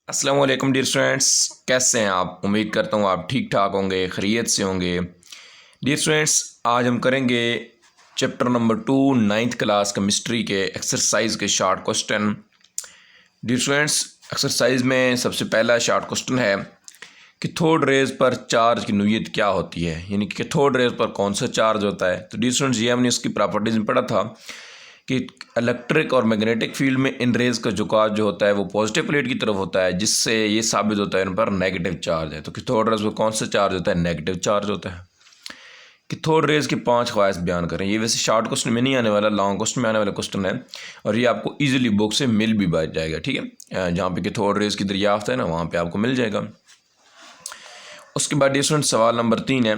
अस्सलाम वालेकुम dear students, कैसे हैं आप। उम्मीद करता हूँ आप ठीक ठाक होंगे, खैरियत से होंगे। डियर स्टूडेंट्स, आज हम करेंगे chapter number 2 ninth class chemistry के एक्सरसाइज के short question. Dear students, exercise में सबसे पहला शॉर्ट क्वेश्चन है कैथोड रेज पर चार्ज की नोयत क्या होती है, यानी कि कैथोड रेज पर कौन सा चार्ज होता है। तो डियर स्टूडेंट्स, ये हमने उसकी प्रॉपर्टीज में पढ़ा था कि इलेक्ट्रिक और मैग्नेटिक फील्ड में इन रेज का झुकाव जो होता है वो पॉजिटिव प्लेट की तरफ होता है, जिससे ये साबित होता है इन पर नेगेटिव चार्ज है। तो कैथोड रेज पर कौन सा चार्ज होता है, नेगेटिव चार्ज होता है। कैथोड रेज के 5 ख्वाहिश बयान करें। ये वैसे शॉर्ट क्वेश्चन में नहीं आने वाला, लॉन्ग क्वेश्चन में आने वाला क्वेश्चन है और ये आपको इजीली बुक से मिल भी जाएगा। ठीक है, जहाँ पे कैथोड रेज की दरियाफ्त है ना, वहाँ पे आपको मिल जाएगा। उसके बाद स्टूडेंट सवाल नंबर 3 है,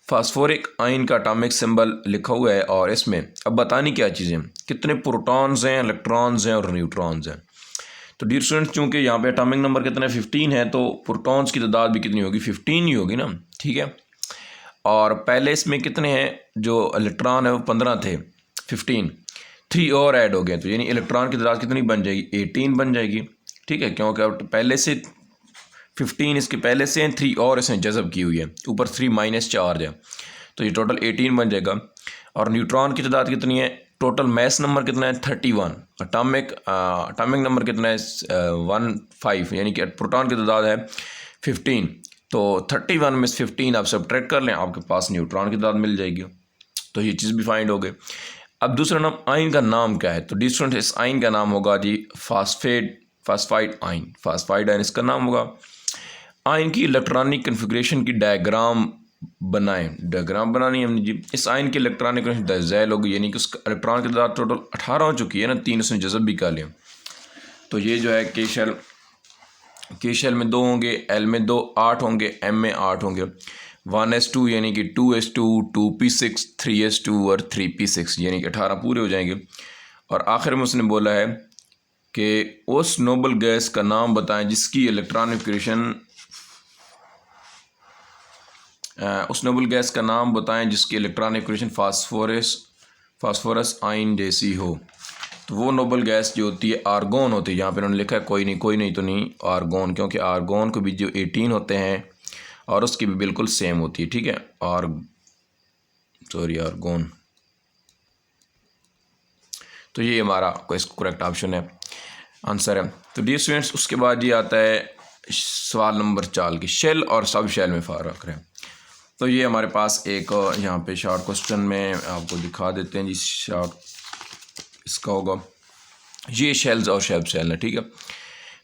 फास्फोरिक आयन का एटॉमिक सिंबल लिखा हुआ है और इसमें अब बतानी क्या चीज़ें, कितने प्रोटॉन्स हैं, इलेक्ट्रॉन्स हैं और न्यूट्रॉन्स हैं। तो डियर स्टूडेंट, चूँकि यहाँ पे एटॉमिक नंबर कितना 15 है, तो प्रोटॉन्स की तादाद भी कितनी होगी, 15 ही होगी ना। ठीक है, और पहले इसमें कितने हैं, जो इलेक्ट्रॉन है वो 15 थे, 15 3 और ऐड हो गए, तो यानी इलेक्ट्रॉन की तादाद कितनी बन जाएगी, 18 बन जाएगी। ठीक है, क्योंकि अब पहले से 15 इसके पहले से 3 और इसने जज़ब की हुई है, ऊपर 3 माइनस चार्ज है, तो ये टोटल 18 बन जाएगा। और न्यूट्रॉन की तादाद कितनी है, टोटल मैस नंबर कितना है 31, अटामिक नंबर कितना है 15, यानी कि प्रोटॉन की तादाद है 15, तो 31 में से 15 आप सब्ट्रैक्ट कर लें, आपके पास न्यूट्रॉन की तादाद मिल जाएगी। तो ये चीज़ भी फाइंड हो गई। अब दूसरा नाम, आयन का नाम क्या है। तो डिस्टेंट इस आयन का नाम होगा जी फास्फाइड आयन इसका नाम होगा। आयन की इलेक्ट्रॉनिक कन्फिग्रेशन की डायग्राम बनाएं। डायग्राम बनानी है हमने जी। इस आयन की इलेक्ट्रॉनिक ज़ैल होगी, यानी कि उसका इलेक्ट्रॉन की तादाद टोटल 18 हो चुकी है ना, 3 उसने जज़ब भी कर लिया। तो ये जो है के शेल में 2 होंगे, एल में 2 8 होंगे, एम में 8 होंगे। 1s2 यानी कि 2s2 2p6 3s2 और 3p6 यानी कि 18 पूरे हो जाएंगे। और आखिर में उसने बोला है कि उस नोबल गैस का नाम बताएं जिसकी इलेक्ट्रॉनिक कन्फिग्रेशन उस नोबल गैस का नाम बताएं जिसकी इलेक्ट्रॉनिक कन्फिग्रेशन फास्फोरस आयन जैसी हो। तो वो नोबल गैस जो होती है आर्गोन होती है। यहाँ पे उन्होंने लिखा है कोई नहीं तो नहीं आर्गोन, क्योंकि आर्गोन को भी जो 18 होते हैं और उसकी भी बिल्कुल सेम होती है। ठीक है, आर्गोन। तो ये हमारा करेक्ट ऑप्शन है, आंसर है। तो डियर स्टूडेंट्स, उसके बाद ये आता है सवाल नंबर 4 की शेल और सब शेल में फ़र्क करें। तो ये हमारे पास एक यहाँ पे शॉर्ट क्वेश्चन में आपको दिखा देते हैं जी। शॉर्ट इसका होगा, ये शेल्स और शेल शेल है। ठीक है,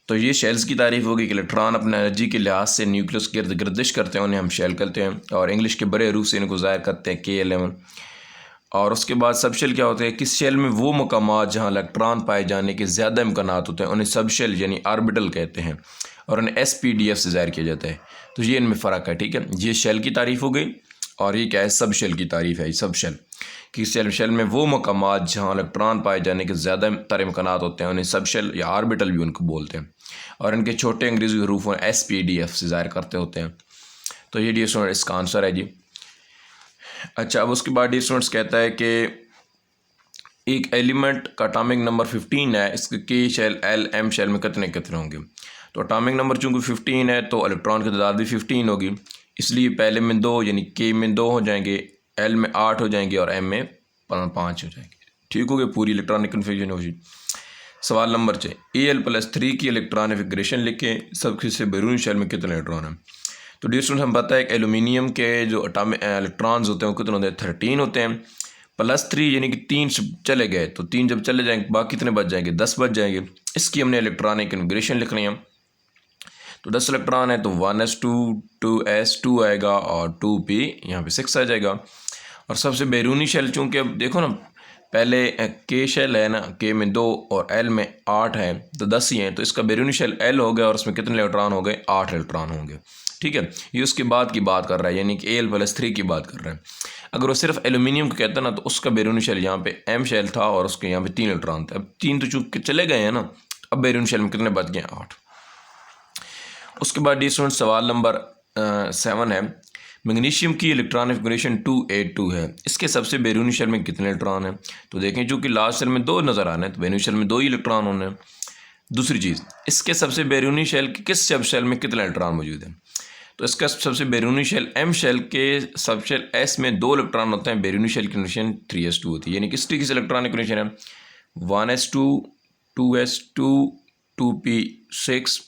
तो ये शेल्स की तारीफ होगी कि इलेक्ट्रॉन अपने एनर्जी के लिहाज से न्यूक्लियस के गिर्द गर्दिश करते हैं, उन्हें हम शेल कहते हैं, और इंग्लिश के बड़े रूप से इनको ज़ाहिर करते हैं K11। और उसके बाद सब शेल क्या होते हैं, किस शेल में वो मकामात जहाँ इलेक्ट्रॉन पाए जाने के ज़्यादा इम्कानात होते हैं उन्हें सब शेल यानी आर्बिटल कहते हैं, और उन्हें SPDF से ज़ाहिर किया जाता है। तो ये इनमें फ़र्क है। ठीक है, ये शेल की तारीफ हो गई, और ये क्या है, सब शेल की तारीफ है। सब शेल कि शेल में वो मकामात जहाँ इलेक्ट्रॉन पाए जाने के ज़्यादा तर इम्कानात होते हैं उन्हें सब शेल या आर्बिटल भी उनको बोलते हैं, और इनके छोटे अंग्रेज़ी हरूफ SPDF से ज़ाहिर करते होते हैं। तो ये डियर स्टूडेंट इसका आंसर है जी। अच्छा, अब उसके बाद डियर स्टूडेंट्स कहता है कि एक एलिमेंट का एटॉमिक नंबर 15 है, इसके K shell L M shell में कितने कितने होंगे। तो एटॉमिक नंबर चूँकि 15 है तो इलेक्ट्रॉन की तादाद भी 15 होगी, इसलिए पहले में 2 यानी K में 2 हो जाएंगे, L में 8 हो जाएंगे और M में 5 हो जाएंगे। ठीक हो गया, पूरी इलेक्ट्रॉनिक कन्फिग्रेशन होगी। सवाल नंबर 6, Al+3 की इलेक्ट्रॉनिक कन्फिग्रेशन लिखें, सबसे बैरून शेल में कितने इलेक्ट्रॉन हैं। तो डियर स्टूडेंट, हम पता है कि एलुमिनियम के जो इलेक्ट्रॉन्स होते हैं वो कितने होते हैं, 13 होते हैं, +3 यानी कि 3 चले गए, तो 3 जब चले जाएंगे बाकी कितने बच जाएंगे, 10 बच जाएंगे। इसकी हमने इलेक्ट्रॉनिक कन्फिग्रेशन लिखनी है। तो 10 इलेक्ट्रॉन है तो 1s2 2s2 आएगा और 2p यहाँ पे 6 आ जाएगा। और सबसे बैरूनी शेल, चूँकि अब देखो ना, पहले K शेल है ना, K में 2 और L में 8 है, तो 10 ही हैं, तो इसका बैरूनी शेल L हो गया और उसमें कितने इलेक्ट्रॉन हो गए, 8 इलेक्ट्रॉन होंगे। ठीक है, ये उसके बाद की बात कर रहा है, यानी कि Al+3 की बात कर रहा है। अगर वो सिर्फ एल्यूमिनियम को कहता ना, तो उसका बैरूनी शेल यहाँ पे M शेल था और उसके यहाँ पे 3 इलेक्ट्रॉन थे। अब 3 तो चूँकि चले गए हैं ना, अब बैरूनी शेल में कितने बच गए, 8। उसके बाद डी स्टूडेंट सवाल नंबर 7 है, मैग्नीशियम की इलेक्ट्रॉनिक कन्फिग्रेशन 282 है, इसके सबसे बैरूनी शेल में कितने इलेक्ट्रॉन हैं। तो देखें, चूँकि लास्ट शेल में 2 नज़र आने हैं तो बैरूनी शेल में 2 ही इलेक्ट्रॉन होने हैं। दूसरी चीज़, इसके सबसे बैरूनी शेल के किस सब शेल में कितने इलेक्ट्रॉन मौजूद हैं? तो इसका सबसे बैरूनी शेल एम शेल के सब शेल एस में 2 इलेक्ट्रॉन होते हैं। बैरूनी शेल की कंडीशन 3s2 होती है, यानी किस किस इलेक्ट्रॉनिक कंडीशन है 1s2 2s2 2p6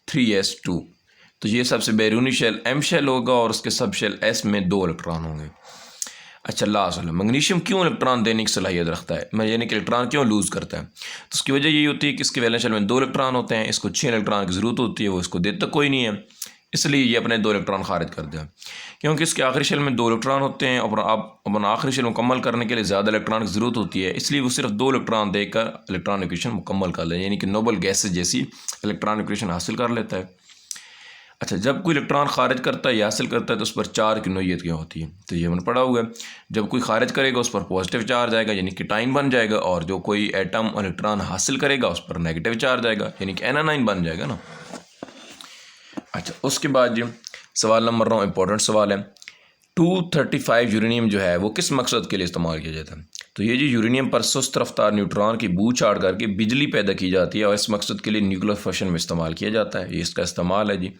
3s2। तो ये सबसे बैरूनी शेल एम शेल होगा और उसके सब शेल एस में 2 इलेक्ट्रॉन होंगे। अच्छा, लास्ट वाला, मैग्नीशियम क्यों इलेक्ट्रॉन देने की सलाहियत रखता है, यानी कि इलेक्ट्रॉन क्यों लूज़ करता है? तो उसकी वजह यही होती है कि इसके वैलेंस शेल में 2 इलेक्ट्रॉन होते हैं, इसको 6 इलेक्ट्रॉन की ज़रूरत होती है, वो इसको देता कोई नहीं है, इसलिए ये अपने 2 इलेक्ट्रॉन खारिज कर दिया। क्योंकि इसके आखिरी शेल में 2 इलेक्ट्रॉन होते हैं और आप अपना आखिरी शेल मुकम्मल करने के लिए ज़्यादा इलेक्ट्रॉन की ज़रूरत होती है, इसलिए वो सिर्फ 2 इलेक्ट्रॉन देकर इलेक्ट्रॉन इक्वेशन मुकम्मल कर ले, यानी कि नोबल गैसेज जैसी इलेक्ट्रॉन इक्वेशन हासिल कर लेता है। अच्छा, जब कोई इलेक्ट्रॉन खारिज करता है या हासिल करता है तो उस पर चार्ज की नोयत क्या होती है? तो ये मैंने पढ़ा हुआ है, जब कोई खारिज करेगा उस पर पॉजिटिव चार्ज आएगा यानी कि टाइन बन जाएगा, और जो कोई एटम इलेक्ट्रॉन हासिल करेगा उस पर नेगेटिव चार्ज आएगा यानी कि एनानाइन बन जाएगा ना। अच्छा, उसके बाद जी सवाल नंबर 9 इंपॉर्टेंट सवाल है, 235 यूरेनियम जो है वो किस मकसद के लिए इस्तेमाल किया जाता है? तो ये जी यूरेनियम पर सुस्त रफ्तार न्यूट्रॉन की बूझ चाड़ करके बिजली पैदा की जाती है और इस मकसद के लिए न्यूक्लियर फिशन में इस्तेमाल किया जाता है, ये इसका इस्तेमाल है जी।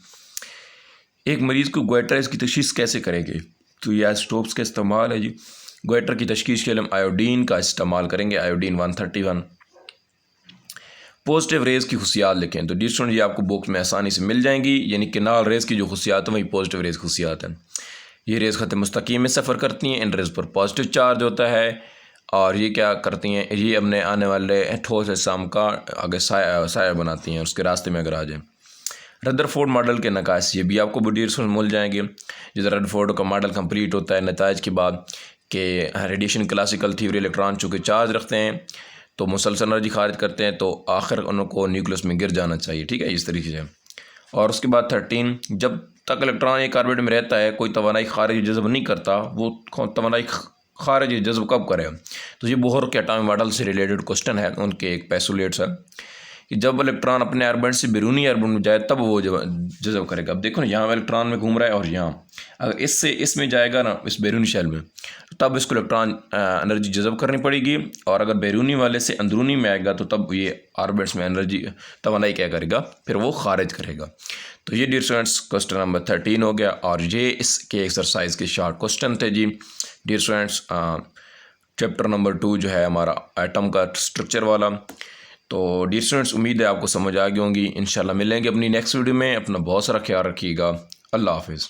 एक मरीज़ को गोइटर इसकी तशखीस कैसे करेंगे? तो ये आइसोटोप्स का इस्तेमाल है जी। गोइटर की तशखीस के लिए हम आयोडीन का इस्तेमाल करेंगे, आयोडीन 131। पॉजिटिव रेज़ की खुशियात लिखें, तो डी स्टूडेंट ये आपको बुक में आसानी से मिल जाएंगी, यानी कि किनार रेज़ की जो खुशियात है वही पॉजिटिव रेज़ की खुशियात हैं। ये रेज़ ख़त मुस्तकीम में सफ़र करती हैं, इन रेज़ पर पॉजिटिव चार्ज होता है और ये क्या करती हैं, ये अपने आने वाले ठोस अजसाम का आगे साया बनाती हैं, उसके रास्ते में अगर आ जाएँ। रदरफोर्ड मॉडल के नकाश ये भी आपको बुडीर्स में मिल जाएंगे। जिस रदरफोर्ड का मॉडल कंप्लीट होता है नताइज के बाद कि रेडिएशन क्लासिकल थ्योरी, इलेक्ट्रॉन चूँकि चार्ज रखते हैं तो मुसलसल एनर्जी खारिज करते हैं, तो आखिर उनको न्यूक्लियस में गिर जाना चाहिए, ठीक है, इस तरीके से। और उसके बाद 13, जब तक इलेक्ट्रॉन एक ऑर्बिट में रहता है कोई तवानाई खारिज जज़ब नहीं करता, वो तवानाई खारिज जज़ब कब करे? तो ये बोहर के एटॉमिक मॉडल से रिलेटेड क्वेश्चन है, उनके एक पेसुलेट्स है कि जब इलेक्ट्रॉन अपने ऑर्बिट से बैरूनी ऑर्बिट में जाए तब वो जज़ब करेगा। अब देखो ना, यहाँ इलेक्ट्रॉन में घूम रहा है और यहाँ अगर इससे इसमें जाएगा ना, इस बैरूनी शेल में, तब इसको इलेक्ट्रॉन एनर्जी जज़ब करनी पड़ेगी, और अगर बैरूनी वाले से अंदरूनी में आएगा तो तब ये ऑर्बिट्स में एनर्जी तवानाई क्या करेगा, फिर वो खारिज करेगा। तो ये डियर स्टूडेंट्स क्वेश्चन नंबर 13 हो गया, और ये इसके एक्सरसाइज के शॉर्ट क्वेश्चन थे जी। डियर स्टूडेंट्स चैप्टर नंबर 2 जो है हमारा एटम का स्ट्रक्चर वाला। तो डियर स्टूडेंट्स उम्मीद है आपको समझ आ गई होंगी। इंशाल्लाह मिलेंगे अपनी नेक्स्ट वीडियो में। अपना बहुत सारा ख्याल रखिएगा। अल्लाह हाफिज़।